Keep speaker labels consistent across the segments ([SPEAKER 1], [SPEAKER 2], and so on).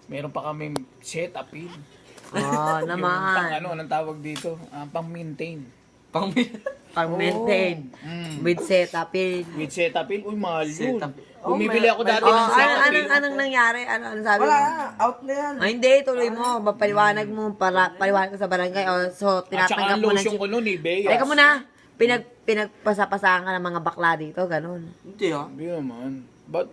[SPEAKER 1] Meron pa kaming Cetaphil.
[SPEAKER 2] Oh,
[SPEAKER 1] Yung
[SPEAKER 2] naman.
[SPEAKER 1] anong tawag dito? Pang-maintain.
[SPEAKER 2] Pag-maintain. With Cetaphil.
[SPEAKER 1] With Cetaphil, uy, mahal yun.
[SPEAKER 3] Cetaphil.
[SPEAKER 1] Bumibili ako dati
[SPEAKER 2] Oh,
[SPEAKER 1] ng Cetaphil.
[SPEAKER 2] anong nangyari? Ano sabi mo?
[SPEAKER 4] Wala, out na yan.
[SPEAKER 2] Ay, hindi, tuloy mo. Mapaliwanag mo, paliwanag ko sa barangay. Oh, so,
[SPEAKER 1] At saka
[SPEAKER 2] tinatanggap
[SPEAKER 1] ang
[SPEAKER 2] mo ng
[SPEAKER 1] lotion ko nun, Bea.
[SPEAKER 2] Teka muna, pinagpasapasahan ka ng mga bakla dito, ganun.
[SPEAKER 4] Hindi ah.
[SPEAKER 1] Hindi naman. Ba't?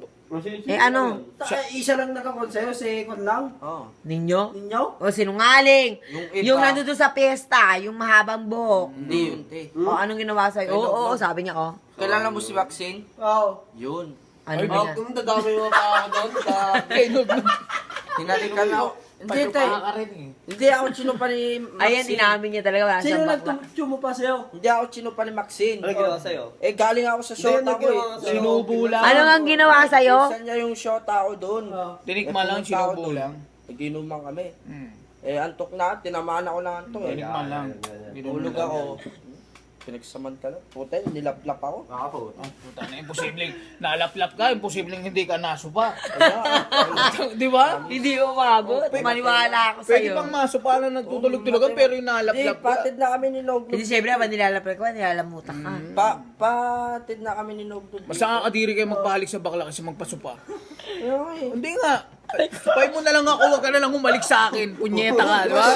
[SPEAKER 2] Eh ano?
[SPEAKER 4] Isa lang nakakonseyo, si Kon lang.
[SPEAKER 2] Ninyo?
[SPEAKER 4] Ninyo?
[SPEAKER 2] O sinungaling!
[SPEAKER 4] Yung iba.
[SPEAKER 2] Yung nandito sa piyesta, yung mahabang buhok.
[SPEAKER 4] Hindi yun, te.
[SPEAKER 2] O anong ginawa sa'yo? Oo, sabi niya, oh.
[SPEAKER 4] Kailan mo si Maxine? Oo. Yun.
[SPEAKER 2] Ano
[SPEAKER 1] Ay,
[SPEAKER 2] ba yan?
[SPEAKER 4] Dadami mo pa ako doon.
[SPEAKER 1] Kainog na.
[SPEAKER 4] Hinalikan ako. Hindi, te. Hindi ako chinupa ni Maxine.
[SPEAKER 2] Ayan, inamin niya talaga. Wala
[SPEAKER 5] Sino
[SPEAKER 2] siyang bakla.
[SPEAKER 5] nagtumo pa sa'yo?
[SPEAKER 4] Hindi ako chinupa ni Maxine.
[SPEAKER 3] Ano ginawa sa'yo?
[SPEAKER 4] Eh, galing ako sa shota ko eh.
[SPEAKER 1] Sinubo lang.
[SPEAKER 2] Ano nga ginawa sa'yo?
[SPEAKER 4] Pinsan niya yung shota ko doon.
[SPEAKER 1] Tinikma lang, sinubo lang.
[SPEAKER 4] Naginuman kami.
[SPEAKER 1] Hmm.
[SPEAKER 4] Eh, antok na. Tinamaan ako ng antok eh.
[SPEAKER 1] Tinikma lang.
[SPEAKER 4] Tulog ako. Pinagsamantala. Puta, nilaplap ako.
[SPEAKER 3] Nakapot.
[SPEAKER 1] Oh, puta na, imposibleng nalaplap ka, imposibleng hindi ka nasupa.
[SPEAKER 4] Kaya,
[SPEAKER 1] Di ba?
[SPEAKER 2] Hindi umabot. Maniwala ako
[SPEAKER 1] Pwede
[SPEAKER 2] sa'yo.
[SPEAKER 1] pang masupa na nagtutulog-tulogan pero yung
[SPEAKER 4] Hindi,
[SPEAKER 1] nalaplap ka.
[SPEAKER 4] patid na kami ni Noglog.
[SPEAKER 2] Hindi, siyempre, ba nilalapit ko, nilalamutak ka.
[SPEAKER 4] Patid na kami ni Noglog.
[SPEAKER 1] Basta kakadiri kayo magpahalik sa bakla kasi magpasupa.
[SPEAKER 4] Ayun eh.
[SPEAKER 1] Hindi nga. Supay mo na lang ako, wag ka na lang humalik sa akin. Punyeta ka, di ba?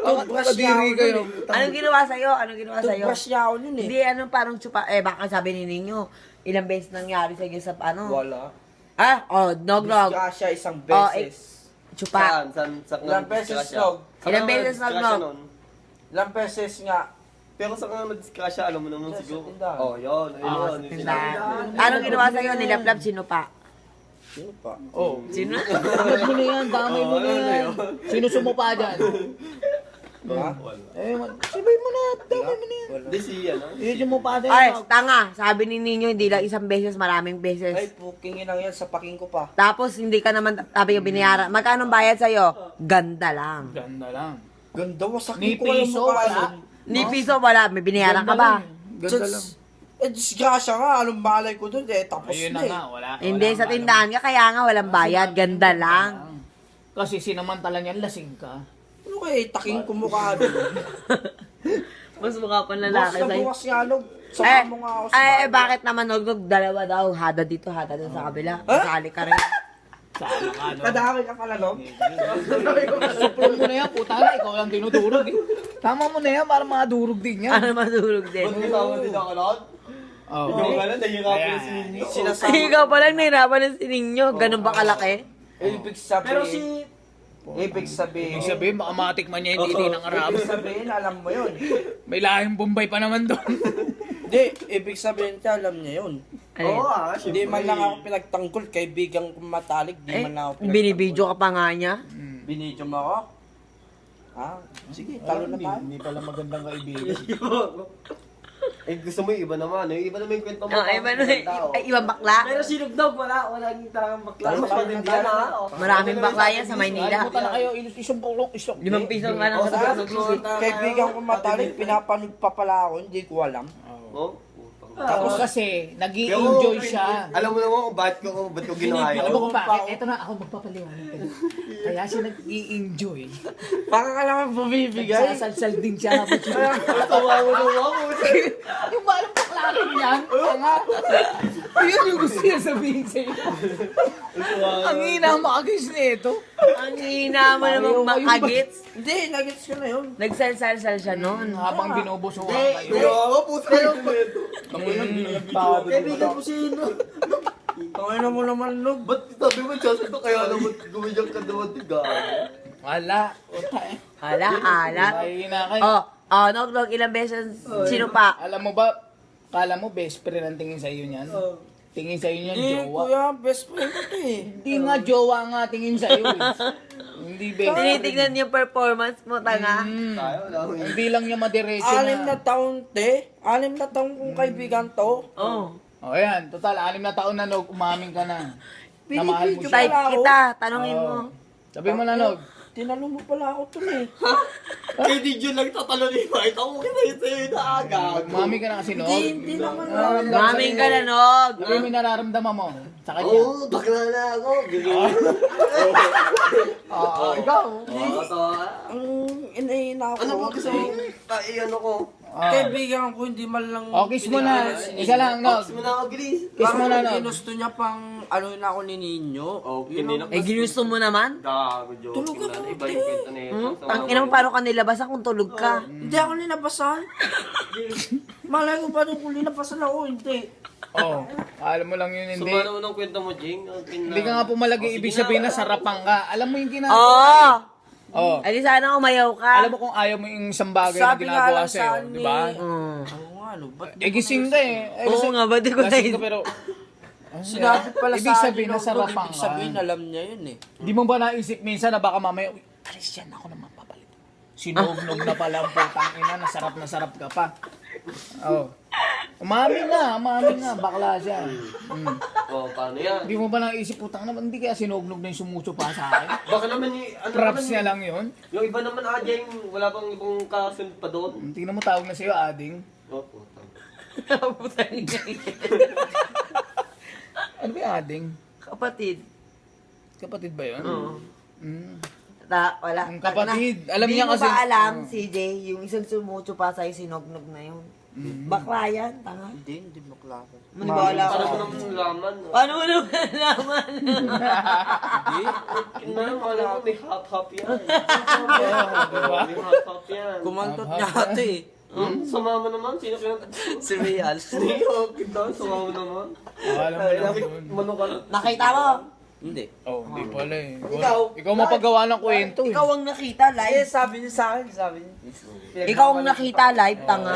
[SPEAKER 4] Toothbrush niya ako
[SPEAKER 1] Kakadiri kayo.
[SPEAKER 4] nun
[SPEAKER 2] Anong ginawa sa'yo? Anong ginawa sa'yo?
[SPEAKER 4] Toothbrush niya ako nun eh.
[SPEAKER 2] Hindi, anong parang tsupa. Baka sabi ni Ninyo, ilang beses nangyari sa'yo sa ano?
[SPEAKER 4] Wala.
[SPEAKER 2] Nog-nog.
[SPEAKER 4] Disgrasya siya isang
[SPEAKER 2] Oh,
[SPEAKER 4] beses.
[SPEAKER 2] Tsupa.
[SPEAKER 3] Saan
[SPEAKER 4] Ilang beses Nog?
[SPEAKER 2] Ilang beses
[SPEAKER 3] nag-disgrasya
[SPEAKER 2] nag-nog?
[SPEAKER 3] nun?
[SPEAKER 4] Ilang beses nga.
[SPEAKER 3] Pero sa kanya nag-disgrasya, alam mo naman
[SPEAKER 4] Sa
[SPEAKER 3] siguro.
[SPEAKER 4] tindahan.
[SPEAKER 3] Oh, yun. Ayun, yun.
[SPEAKER 2] Tindahan. Anong ginawa sa'yo? Nilaplap, sino pa?
[SPEAKER 4] Sino pa?
[SPEAKER 1] Oh.
[SPEAKER 2] Sino?
[SPEAKER 1] Damay mo na yan, damay mo na yan. Sino sumupa dyan?
[SPEAKER 4] Ha?
[SPEAKER 1] Sabay mo na, damay mo na yan.
[SPEAKER 4] Wala.
[SPEAKER 3] Hindi si, ano?
[SPEAKER 1] Sino sumupa dyan?
[SPEAKER 2] Ay, tanga. Sabi ni Ninyo, hindi lang isang beses, maraming
[SPEAKER 4] Ay,
[SPEAKER 2] beses.
[SPEAKER 4] puking inang yan. Sa paking ko pa.
[SPEAKER 2] Tapos, hindi ka naman, sabi yung binayaran. Magkano bayad sa'yo? Ganda lang.
[SPEAKER 1] Ganda lang.
[SPEAKER 4] Ganda, wasak
[SPEAKER 1] Ni
[SPEAKER 4] ko alam
[SPEAKER 1] piso,
[SPEAKER 4] mo
[SPEAKER 1] wala.
[SPEAKER 2] Ni piso, wala. May binayaran ka ba?
[SPEAKER 1] Ganda lang.
[SPEAKER 4] Eh, disgrasya nga. Anong malay ko doon? Eh, tapos
[SPEAKER 1] Ayun
[SPEAKER 4] na
[SPEAKER 1] na
[SPEAKER 4] eh.
[SPEAKER 1] nga, wala.
[SPEAKER 2] Hindi,
[SPEAKER 1] wala
[SPEAKER 2] sa
[SPEAKER 1] ang
[SPEAKER 2] tindahan ka, kaya nga walang bayad. Ganda lang.
[SPEAKER 1] Kasi sinamantala niyan, lasing ka.
[SPEAKER 4] Ano kaya? Taking ko mukha doon.
[SPEAKER 2] Mas mukha pa
[SPEAKER 4] Bukas
[SPEAKER 2] lalaki
[SPEAKER 4] na
[SPEAKER 2] sa'yo.
[SPEAKER 4] bukas nga, Nog. Sama mo nga ako sa bahay.
[SPEAKER 2] Bakit naman, Nog, dalawa daw. Hada dito, hada doon sa kabila. Masali ka rin.
[SPEAKER 1] Sana ka, no?
[SPEAKER 4] Kadami ka pala, Nog.
[SPEAKER 1] Suplong mo na yan, puta na, ikaw lang tinudurog eh. Tama mo na yan, para madurog din yan.
[SPEAKER 2] Ano madulog din?
[SPEAKER 3] Ba't kasama din ako lahat?
[SPEAKER 1] Oh.
[SPEAKER 3] Ikaw nga lang, nahihirapan
[SPEAKER 1] Ayan.
[SPEAKER 3] yung sininyo.
[SPEAKER 4] Sinasama.
[SPEAKER 2] Ikaw pa lang nahirapan ng sininyo. Ganun ba kalaki?
[SPEAKER 4] Ibig sabihin.
[SPEAKER 5] Pero si...
[SPEAKER 4] Ibig sabihin.
[SPEAKER 1] Ibig sabihin, baka matikman niya yung titi ng Arab.
[SPEAKER 4] Ibig sabihin, alam mo yun.
[SPEAKER 1] May lahing Bombay pa naman doon.
[SPEAKER 4] Hindi, ibig sabihin siya, alam niya yun.
[SPEAKER 3] Oo
[SPEAKER 4] Hindi
[SPEAKER 3] syempre.
[SPEAKER 4] man lang ako pinagtangkol, kaibigan kong matalik, di man lang ako pinagtangkol.
[SPEAKER 2] Binibidyo ka pa nga niya.
[SPEAKER 4] Binidyo mo ako? Ah, sige, talo na tayo.
[SPEAKER 1] Hindi pala magandang kaibigan.
[SPEAKER 3] Eh, gusto mo yung iba naman. Yung iba naman yung kwento mo.
[SPEAKER 2] Ay, ibang bakla.
[SPEAKER 5] Pero si Nugdog, walang talagang bakla.
[SPEAKER 3] Mas matindihan ha.
[SPEAKER 2] Maraming bakla yan sa Maynila.
[SPEAKER 1] Limutan na kayo, isang bulong, isang.
[SPEAKER 2] 5 piso nga lang
[SPEAKER 4] O,
[SPEAKER 2] sa
[SPEAKER 4] sa kaibigan kong matalik, pinapanood pa pala ako, hindi ko alam.
[SPEAKER 3] Oh?
[SPEAKER 1] Tapos kasi, nag-i-enjoy siya.
[SPEAKER 3] Alam mo naman kung ba't ko ginawa
[SPEAKER 1] Alam mo
[SPEAKER 3] yun.
[SPEAKER 1] kung bakit? Ito na, ako magpapaliwanag ka. Kaya siya nag-i-enjoy.
[SPEAKER 4] Baka ka naman bumibigay.
[SPEAKER 1] Sasalsal din siya habang siya.
[SPEAKER 3] Tawa mo naman ako.
[SPEAKER 1] Yung balang paklarin yan, nga. Yun yung gusto niya sabihin sa'yo. Ang hina makagis na ito.
[SPEAKER 2] Ang hina mo namang makagits.
[SPEAKER 4] Hindi, nagets ko na yun.
[SPEAKER 2] Nagsal-sal siya noon.
[SPEAKER 1] Habang binubusuhan kayo.
[SPEAKER 3] Kaya ako, puto yung kwento.
[SPEAKER 5] Kaibigan mo si
[SPEAKER 4] Tangina mo naman, Nog.
[SPEAKER 3] Ba't sabi mo, Diyos, ito kaya naman gumiyak ka naman tigaan?
[SPEAKER 1] Wala.
[SPEAKER 2] Hala.
[SPEAKER 1] Mahina kayo.
[SPEAKER 2] Nog, ilang beses, sino pa?
[SPEAKER 1] Alam mo ba, kala mo best friend ang tingin sa'yo niyan? Tingin sa'yo niyan,
[SPEAKER 4] Eh,
[SPEAKER 1] jowa.
[SPEAKER 4] kuya, best friend ko to eh.
[SPEAKER 1] Hindi nga jowa nga tingin sa'yo. Hindi best friend.
[SPEAKER 2] Tinitignan yung performance mo, tanga.
[SPEAKER 3] Tayo, wala akong
[SPEAKER 1] Hindi lang niya madiretso
[SPEAKER 4] 6 na
[SPEAKER 1] na.
[SPEAKER 4] taon, te. 6 na taon kong kaibigan to.
[SPEAKER 2] Oh.
[SPEAKER 1] O ayan, total, 6 na taon na, Nog, umamin ka na. Na mahal mo
[SPEAKER 4] Binibidyo
[SPEAKER 1] siya.
[SPEAKER 2] Type kita, tanongin mo.
[SPEAKER 1] Sabi mo na, Nog.
[SPEAKER 4] Tinalo mo pala ako to eh.
[SPEAKER 3] Kay DJ lang tatalo ni Mike. Ako kinayin sa'yo yung naaga.
[SPEAKER 1] Umami ka na kasi, Nog.
[SPEAKER 4] Hindi naman.
[SPEAKER 2] Maming ka na, Nog.
[SPEAKER 1] Sabi mo yung nararamdaman mo sa kanya.
[SPEAKER 3] Oo, bakla na ako.
[SPEAKER 1] Ikaw.
[SPEAKER 4] Ang inahina ako.
[SPEAKER 3] Ano ba gusto mo? Ano ko?
[SPEAKER 4] Kaibigan ko hindi man lang...
[SPEAKER 1] Oh, kiss mo na. Isa lang, no.
[SPEAKER 3] Box mo na ako, bilis.
[SPEAKER 1] Kiss mo na, no.
[SPEAKER 4] Ginusto niya pang ano na ako ni Ninyo.
[SPEAKER 3] Okay, hindi na.
[SPEAKER 2] Eh, ginusto mo naman?
[SPEAKER 3] Gago, joke.
[SPEAKER 4] Tulog ako,
[SPEAKER 3] Iba yung kwento na ito.
[SPEAKER 2] Ang ina mo, paano ka nilabasan kung tulog ka?
[SPEAKER 4] Hindi ako ninabasan. Malay ko ba nung kung ninabasan ako, hindi.
[SPEAKER 1] Oh, alam mo lang yun, hindi.
[SPEAKER 3] Sumano mo ng kwento mo, Jing.
[SPEAKER 1] Hindi ka nga pumalagi, ibig sabihin na sarapan ka. Alam mo yung ginagawa.
[SPEAKER 2] Oo!
[SPEAKER 1] Oh.
[SPEAKER 2] Ay, di sana umayaw ka.
[SPEAKER 1] Alam mo kung ayaw mo yung isang bagay na
[SPEAKER 4] Sabi nga
[SPEAKER 1] ginagawa
[SPEAKER 4] lang
[SPEAKER 1] sa'yo,
[SPEAKER 4] sa
[SPEAKER 1] di ba?
[SPEAKER 4] Oo nga, ano, ba't di
[SPEAKER 1] Eh,
[SPEAKER 4] ko
[SPEAKER 1] gising
[SPEAKER 4] na-
[SPEAKER 1] ka eh.
[SPEAKER 2] Oo nga, ba't di ko
[SPEAKER 1] Lasing ka
[SPEAKER 2] na-
[SPEAKER 1] pero...
[SPEAKER 4] Sinabi pala
[SPEAKER 1] Ibig
[SPEAKER 4] sa
[SPEAKER 1] sabihin,
[SPEAKER 4] akin,
[SPEAKER 1] nasarapan
[SPEAKER 4] ibig
[SPEAKER 1] ka.
[SPEAKER 4] sabihin, alam niya yun eh.
[SPEAKER 1] Di mo ba naisip minsan na baka mamaya, uy, alis yan, ako naman papalit. Sinog-nog na pala ang putang ina, na sarap ka pa. Oh. Umamin na, bakla siya.
[SPEAKER 3] Oh, paano yan?
[SPEAKER 1] Di mo ba naisip, putang naman, hindi kaya sinog-nog na yung sumuso pa sa akin?
[SPEAKER 3] Baka naman
[SPEAKER 1] Props niya lang yun.
[SPEAKER 3] Yung iba naman, Jing, wala pang ibang kasunod pa doon.
[SPEAKER 1] Tingnan mo tawag na sa'yo, ading.
[SPEAKER 3] Oh, putang.
[SPEAKER 1] Ano ba yung ading?
[SPEAKER 2] Kapatid.
[SPEAKER 1] Kapatid ba yun?
[SPEAKER 2] Oo.
[SPEAKER 1] Mm.
[SPEAKER 2] Wala.
[SPEAKER 1] Ang kapatid. Alam
[SPEAKER 2] Di
[SPEAKER 1] niya kasi...
[SPEAKER 2] mo ba alam, CJ, yung isang sumutso pa sa'yo, sinognog na yun. Bakla yan, tanga.
[SPEAKER 4] Hindi bakla ko.
[SPEAKER 2] Maniwala ka.
[SPEAKER 3] Paano mo naman laman?
[SPEAKER 2] Paano mo naman nalaman?
[SPEAKER 3] Hindi. Kinaman mo, may hop-hop yan. May hop-hop yan.
[SPEAKER 4] Kumantot niya ate eh.
[SPEAKER 3] Sama mo naman, sino kinanta?
[SPEAKER 4] Si Real.
[SPEAKER 3] Hindi, kita, sama mo naman.
[SPEAKER 1] Alam mo lang yun.
[SPEAKER 3] Mano ka na?
[SPEAKER 2] Nakita mo?
[SPEAKER 4] Hindi.
[SPEAKER 1] Oh, hindi pala eh.
[SPEAKER 3] Ikaw.
[SPEAKER 1] Ikaw mapagawa ng kwento eh.
[SPEAKER 2] Ikaw ang nakita live.
[SPEAKER 4] sabi niya sa akin, sabi niya.
[SPEAKER 2] Ikaw ang nakita live, tanga.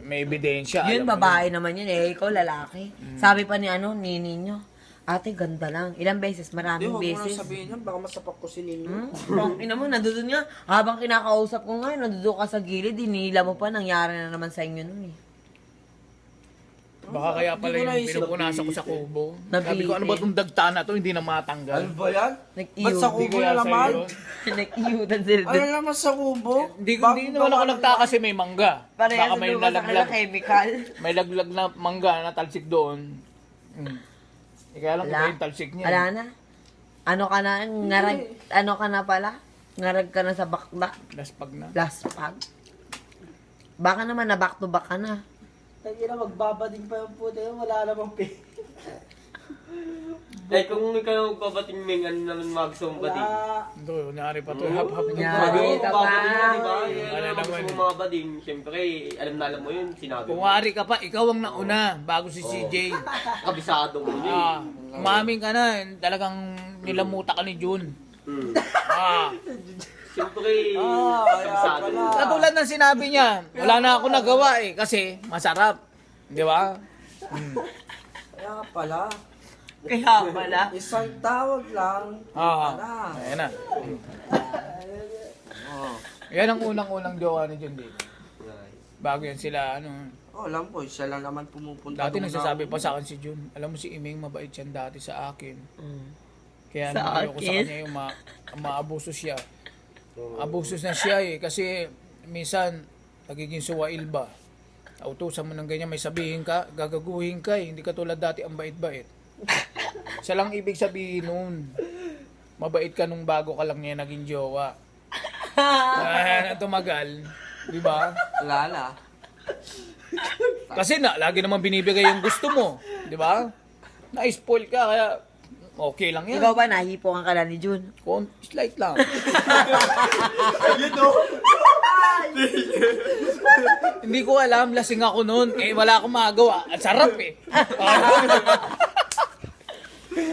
[SPEAKER 1] May ebidensya.
[SPEAKER 2] Yun,
[SPEAKER 1] alam mo
[SPEAKER 2] babae naman yun eh. Ikaw, lalaki. Sabi pa ni Nini nyo, ate, ganda lang. Ilang beses?
[SPEAKER 4] Hindi,
[SPEAKER 2] Maraming
[SPEAKER 4] huwag mo na
[SPEAKER 2] beses.
[SPEAKER 4] sabihin yan, baka masapak ko si Ninyo.
[SPEAKER 2] Ang ina mo, nandun nga. Habang kinakausap ko nga, nandun ka sa gilid, dinila mo pa, nangyari na naman sa inyo nun eh.
[SPEAKER 1] Baka kaya pala
[SPEAKER 4] Hindi ko
[SPEAKER 1] yung
[SPEAKER 4] naisip.
[SPEAKER 1] pinupunasan ko sa kubo.
[SPEAKER 2] Nabisi.
[SPEAKER 1] Sabi ko, ano ba itong dagta na to? Hindi na matanggal.
[SPEAKER 4] Ano ba yan?
[SPEAKER 2] Nag-iyo.
[SPEAKER 4] Ba't sa
[SPEAKER 1] Hindi
[SPEAKER 4] kubo
[SPEAKER 1] kaya
[SPEAKER 4] na
[SPEAKER 1] sa'yo
[SPEAKER 4] naman?
[SPEAKER 1] yun.
[SPEAKER 2] Nag-iyutan sila
[SPEAKER 4] Ano
[SPEAKER 2] dun.
[SPEAKER 4] naman sa kubo?
[SPEAKER 1] Hindi naman ako nagtaka kasi may mangga.
[SPEAKER 2] Parehas
[SPEAKER 1] Baka may
[SPEAKER 2] sa kanila
[SPEAKER 1] nalaglag.
[SPEAKER 2] chemical.
[SPEAKER 1] May laglag na mangga na talsik doon. Kaya lang kung yung talsik niya.
[SPEAKER 2] Wala na. Ano ka na, ano ka na pala? Ngarag ka na sa bakla.
[SPEAKER 1] Laspag na.
[SPEAKER 2] Last pag. Baka naman na back to back ka na.
[SPEAKER 5] Hindi na magbabading pa yung puto yun, wala namang pay.
[SPEAKER 3] Eh, kung ikaw babating Ming, ano naman magsumbading?
[SPEAKER 5] Wala.
[SPEAKER 1] Ito, nyari pa to. Hap-hap to.
[SPEAKER 2] Nyari. Ito pa.
[SPEAKER 3] Babating na, di ba?
[SPEAKER 1] Ano
[SPEAKER 3] Ano
[SPEAKER 1] naman?
[SPEAKER 3] gusto mo mga bading? Siyempre, alam mo yun, sinabi
[SPEAKER 1] Kung
[SPEAKER 3] mo.
[SPEAKER 1] wari ka pa, ikaw ang nauna bago si CJ.
[SPEAKER 3] Kabisado mo yun.
[SPEAKER 1] Umamin ka na. Talagang nilamuta ka ni Jun.
[SPEAKER 3] Siyempre,
[SPEAKER 4] kaya
[SPEAKER 3] kabisado mo.
[SPEAKER 4] pala.
[SPEAKER 1] Katulad ng sinabi niya, wala na ako nagawa eh. Kasi masarap. Di ba?
[SPEAKER 4] Kaya pala.
[SPEAKER 2] Kaya pala.
[SPEAKER 4] Isang tawag lang.
[SPEAKER 1] Ah, ayan na. Yan ang unang-unang jowa ni Jun dito. Bago yan sila, ano.
[SPEAKER 4] Oh, alam ko, siya lang naman pumupunta.
[SPEAKER 1] Dati
[SPEAKER 4] doon
[SPEAKER 1] nagsasabi
[SPEAKER 4] na-
[SPEAKER 1] pa sa akin si Jun, alam mo si Iming mabait yan dati sa akin. Kaya
[SPEAKER 2] Sa
[SPEAKER 1] nang ko sa
[SPEAKER 2] akin?
[SPEAKER 1] kanya yung maabuso siya. Abusos na siya eh, kasi minsan nagiging suwail ba. Autusan mo ng ganyan, may sabihin ka, gagaguhin ka eh. Hindi ka tulad dati ang bait-bait. Siya lang ibig sabihin nun. Mabait ka nung bago ka lang niya naging jowa. Nang tumagal, di ba?
[SPEAKER 4] Wala na.
[SPEAKER 1] Kasi lagi naman binibigay yung gusto mo, di ba? Na-spoil ka, kaya okay lang yan.
[SPEAKER 2] Ikaw ba, nahipo ka lang ni Jun?
[SPEAKER 1] Slight lang. Hindi ko alam, lasing ako noon. Eh, wala akong magawa. At sarap eh.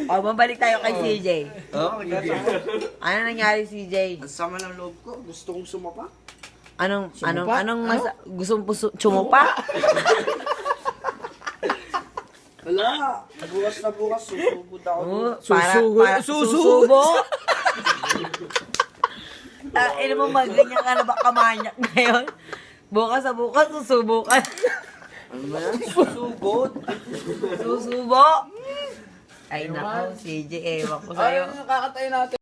[SPEAKER 2] O, mabalik tayo kay CJ.
[SPEAKER 4] Oo,
[SPEAKER 2] Ano nangyari, CJ?
[SPEAKER 4] ang sama ng loob ko. Gusto kong sumapa.
[SPEAKER 2] Gusto mo tsumupa?
[SPEAKER 4] Wala. Bukas na bukas, susugod ako.
[SPEAKER 1] Susubo.
[SPEAKER 2] Ino mo, magganyan ka na ba kamanyak ngayon? Bukas sa bukas, susubukan.
[SPEAKER 4] Ano ba yan? Susugod.
[SPEAKER 2] Susubo. Ay, nako, CJ, ewan ko sa'yo.
[SPEAKER 1] Ay, nakakatayo natin.